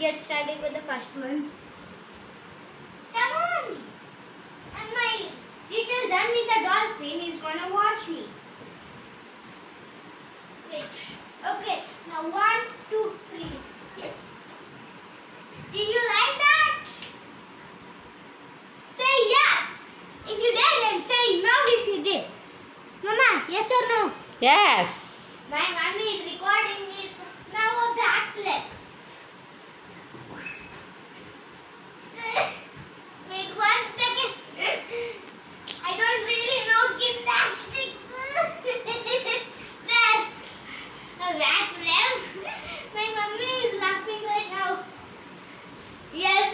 get started with the first one. Come on! And my little done with the dolphin is gonna watch me. Wait. Okay, now 1, 2, 3. Did you like that? Say yes if you did and say no if you did. Mama, yes or no? Yes. My mommy is recording this. Now a backflip. Wait 1 second. I don't really know gymnastics. There. A backflip. My mommy is laughing right now. Yes.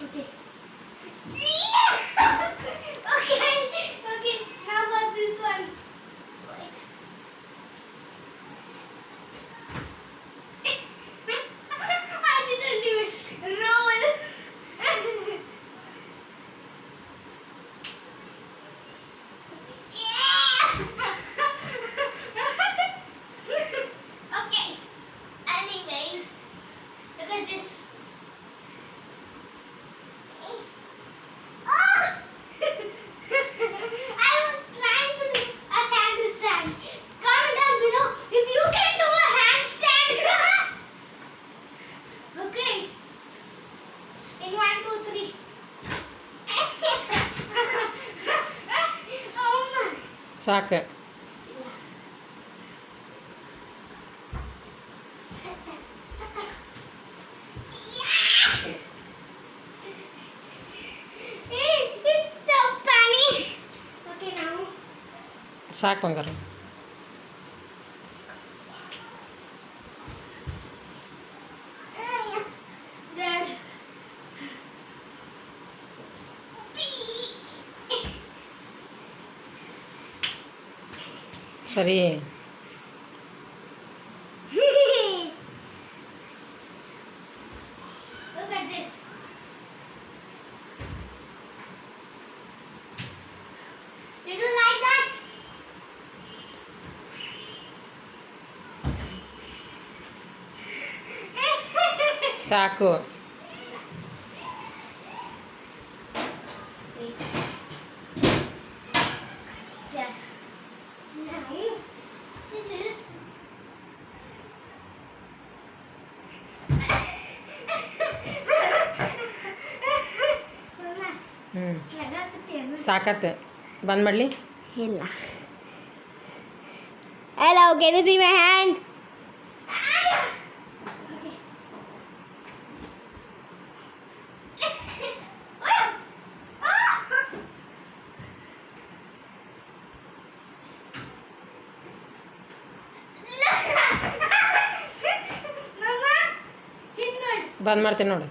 Okay. Okay. Now about this one. Wait. I didn't do it. Roll. Okay. Anyways, look at this. I was trying to do a handstand. Comment down below if you can do a handstand. Okay. In 1, 2, 3. Oh my. ಸಾಕು. It's so funny. Okay, now. ಸಾಕು ಬಂಗಾರ. There. ಸರಿ. Look at this. Did you like that? ಸಾಕು. Wait. Yeah. Now, see this? Mama, ಲಗಾಕತ್ತೇನು? ಸಾಕತ್ತೆ. ಬಂದ್ ಮಾಡಲಿ. ಇಲ್ಲ. Hello, can you see my hand? Okay. Mama, hit ನೋಡಿ. ಬಂದ್ ಮಾಡ್ತೀನಿ ನೋಡು.